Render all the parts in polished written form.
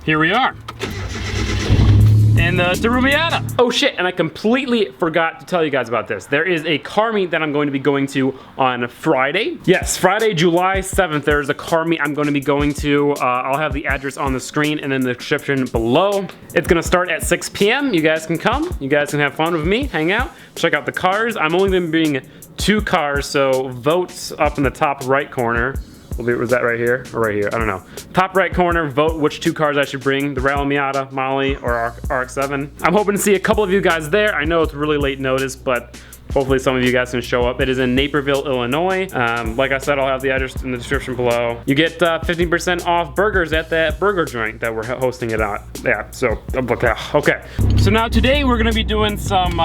here we are. And the Miata. Oh shit, and I completely forgot to tell you guys about this. There is a car meet that I'm going to be going to on Friday. Yes, Friday, July 7th, there's a car meet I'm going to be going to. I'll have the address on the screen and in the description below. It's gonna start at 6 p.m. You guys can come. You guys can have fun with me, hang out, check out the cars. I'm only gonna be bringing 2 cars, so votes up in the top right corner. Was that right here or right here? I don't know. Top right corner, vote which 2 cars I should bring, the Rally Miata, Molly, or RX-7. I'm hoping to see a couple of you guys there. I know it's really late notice, but hopefully some of you guys can show up. It is in Naperville, Illinois. Like I said, I'll have the address in the description below. You get 15% off burgers at that burger joint that we're hosting it at. Yeah, so, okay. So now today we're gonna be doing some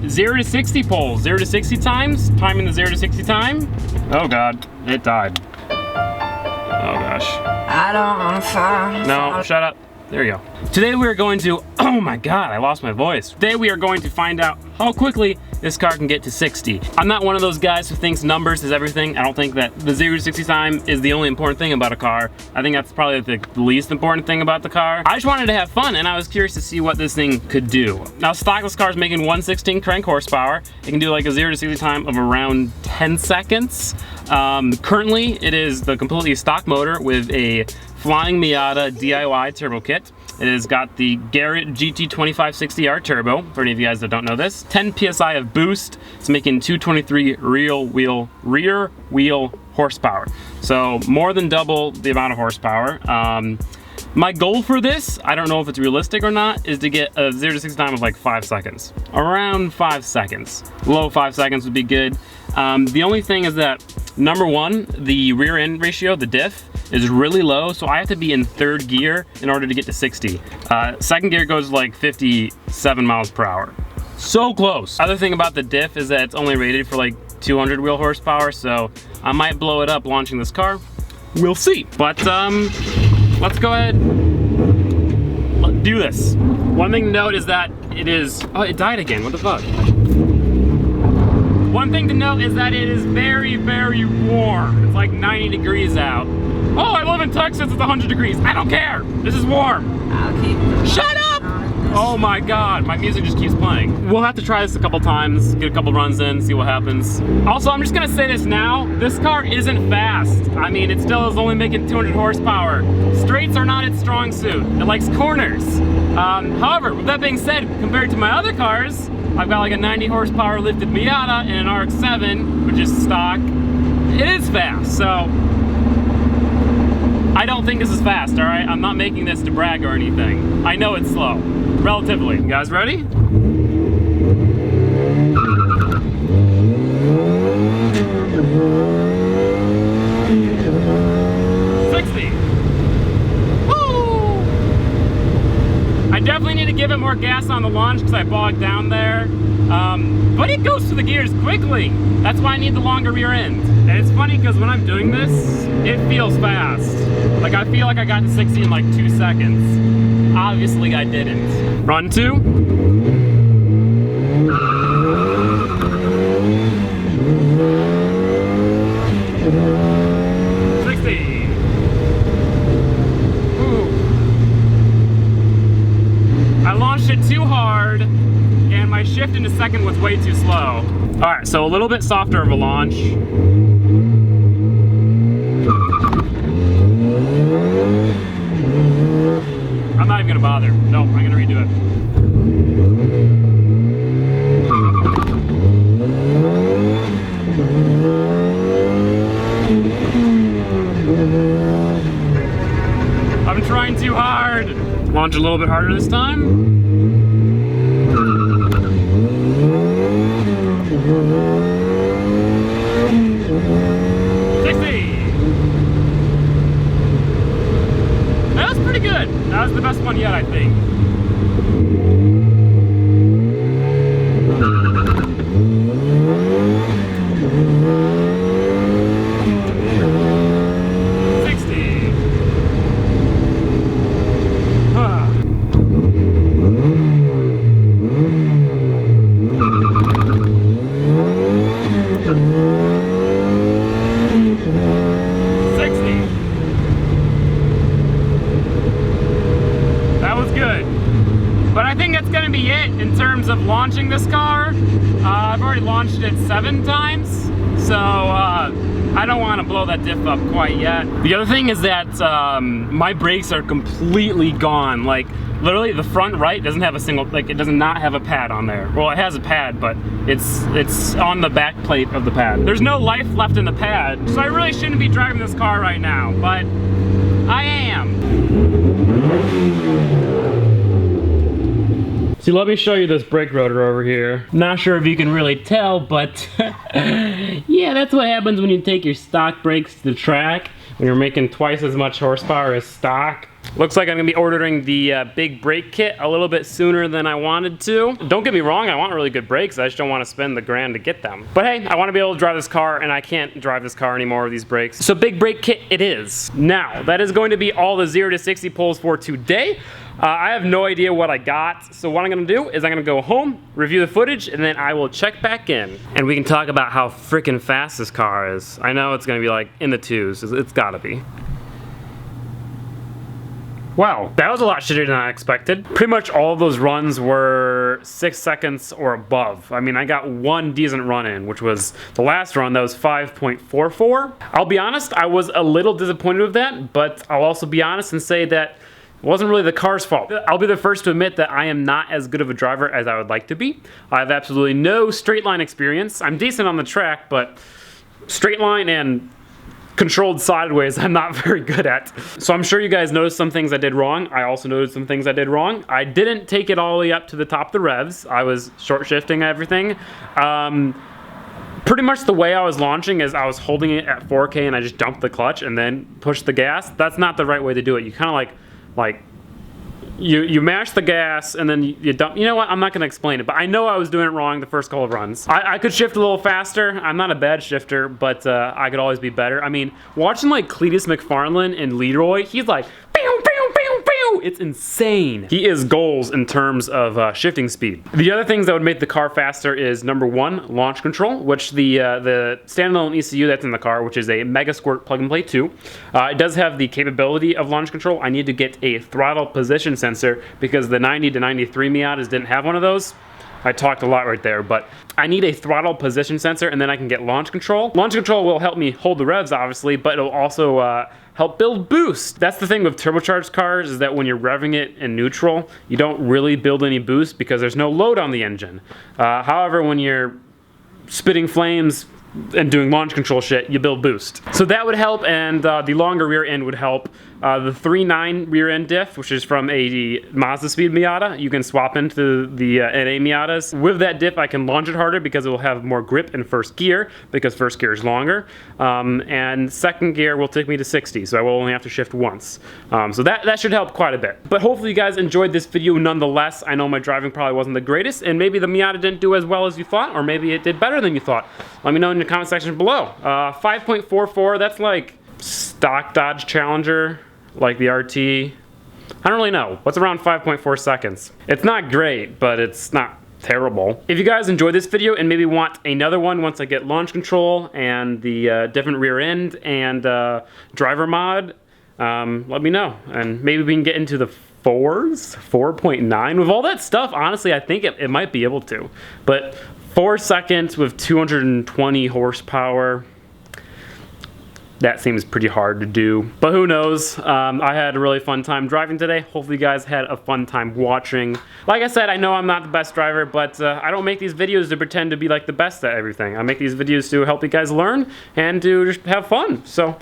0 to 60 polls. 0 to 60 times, timing the 0 to 60 time. Oh God, it died. Oh gosh. I don't wanna fall. No, shut up. There you go. Today we are going to, oh my God, I lost my voice. Today we are going to find out how quickly this car can get to 60. I'm not one of those guys who thinks numbers is everything. I don't think that the 0 to 60 time is the only important thing about a car. I think that's probably the least important thing about the car. I just wanted to have fun and I was curious to see what this thing could do. Now stockless car is making 116 crank horsepower. It can do like a 0 to 60 time of around 10 seconds. Currently it is the completely stock motor with a Flying Miata DIY turbo kit. It has got the Garrett GT2560R turbo, for any of you guys that don't know this. 10 PSI of boost. It's making 223 rear wheel horsepower. So more than double the amount of horsepower. My goal for this, I don't know if it's realistic or not, is to get a 0 to 60 time of like 5 seconds. Around 5 seconds. Low 5 seconds would be good. The only thing is that, number one, the rear end ratio, the diff, is really low, so I have to be in 3rd gear in order to get to 60. 2nd gear goes like 57 miles per hour. So close. Other thing about the diff is that it's only rated for like 200 wheel horsepower, so I might blow it up launching this car. We'll see. But let's go ahead, let's do this. One thing to note is that it is, oh, it died again, what the fuck? One thing to note is that it is very, very warm. It's like 90 degrees out. Oh, I live in Texas, it's 100 degrees. I don't care, this is warm. I'll keep Shut up! Oh my God, my music just keeps playing. We'll have to try this a couple times, get a couple runs in, see what happens. Also, I'm just gonna say this now, this car isn't fast. I mean, it still is only making 200 horsepower. Straights are not its strong suit. It likes corners. However, with that being said, compared to my other cars, I've got like a 90 horsepower lifted Miata and an RX-7, which is stock. It is fast, so I don't think this is fast, all right? I'm not making this to brag or anything. I know it's slow, relatively. You guys ready? I definitely need to give it more gas on the launch because I bogged down there. But it goes through the gears quickly. That's why I need the longer rear end. And it's funny because when I'm doing this, it feels fast. Like I feel like I got to 60 in like 2 seconds. Obviously I didn't. Run 2. It too hard and my shift into 2nd was way too slow. All right, so a little bit softer of a launch. I'm not even gonna bother. No, I'm gonna redo it. I'm trying too hard. Launch a little bit harder this time. 60. That was pretty good. That was the best one yet, I think. this car. I've already launched it 7 times, so I don't want to blow that diff up quite yet. The other thing is that my brakes are completely gone. Like, literally the front right doesn't have a single, like, it does not have a pad on there. Well, it has a pad, but it's on the back plate of the pad. There's no life left in the pad, so I really shouldn't be driving this car right now, but I am. See, let me show you this brake rotor over here. Not sure if you can really tell, but yeah, that's what happens when you take your stock brakes to the track, when you're making twice as much horsepower as stock. Looks like I'm gonna be ordering the big brake kit a little bit sooner than I wanted to. Don't get me wrong, I want really good brakes, I just don't want to spend the grand to get them. But hey, I want to be able to drive this car, and I can't drive this car anymore with these brakes. So big brake kit it is. Now, that is going to be all the 0 to 60 pulls for today. I have no idea what I got, so what I'm gonna do is I'm gonna go home, review the footage, and then I will check back in. And we can talk about how freaking fast this car is. I know it's gonna be like in the 2s, it's gotta be. Wow, that was a lot shittier than I expected. Pretty much all of those runs were 6 seconds or above. I mean, I got one decent run in, which was the last run, that was 5.44. I'll be honest, I was a little disappointed with that, but I'll also be honest and say that it wasn't really the car's fault. I'll be the first to admit that I am not as good of a driver as I would like to be. I have absolutely no straight line experience. I'm decent on the track, but straight line and controlled sideways I'm not very good at. So I'm sure you guys noticed some things I did wrong. I also noticed some things I did wrong. I didn't take it all the way up to the top of the revs. I was short shifting everything. Pretty much the way I was launching is I was holding it at 4K and I just dumped the clutch and then pushed the gas. That's not the right way to do it. You kind of like you mash the gas and then you dump. You know what? I'm not gonna explain it, but I know I was doing it wrong the first couple of runs. I could shift a little faster. I'm not a bad shifter, but I could always be better. I mean, watching like Cletus McFarlane and Leroy, he's like, pew, pew, pew, pew. It's insane. He is goals in terms of shifting speed. The other things that would make the car faster is number 1, launch control, which the standalone ECU that's in the car, which is a Mega Squirt plug and play 2. It does have the capability of launch control. I need to get a throttle position sensor because the 90 to 93 Miatas didn't have one of those. I talked a lot right there, but I need a throttle position sensor and then I can get launch control. Launch control will help me hold the revs, obviously, but it'll also help build boost. That's the thing with turbocharged cars, is that when you're revving it in neutral, you don't really build any boost because there's no load on the engine. However, when you're spitting flames and doing launch control shit, you build boost. So that would help, and the longer rear end would help. The 3.9 rear end diff, which is from a Mazda Speed Miata, you can swap into the NA Miatas. With that diff, I can launch it harder because it will have more grip in first gear, because first gear is longer. And second gear will take me to 60, so I will only have to shift once. So that should help quite a bit. But hopefully you guys enjoyed this video nonetheless. I know my driving probably wasn't the greatest, and maybe the Miata didn't do as well as you thought, or maybe it did better than you thought. Let me know in the comment section below. 5.44, that's like stock Dodge Challenger, like the RT. I don't really know. What's around 5.4 seconds? It's not great, but it's not terrible. If you guys enjoyed this video and maybe want another one once I get launch control and the different rear end and driver mod, let me know. And maybe we can get into the 4s, 4.9. With all that stuff, honestly, I think it might be able to. But 4 seconds with 220 horsepower, that seems pretty hard to do, but who knows. I had a really fun time driving today. Hopefully you guys had a fun time watching. Like I said, I know I'm not the best driver, but I don't make these videos to pretend to be like the best at everything. I make these videos to help you guys learn and to just have fun. So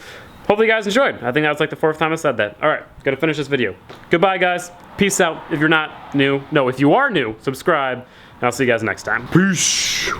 hopefully you guys enjoyed. I think that was like the 4th time I said that. All right, gotta finish this video. Goodbye guys, peace out. If you're not new, no, if you are new, subscribe, and I'll see you guys next time. Peace.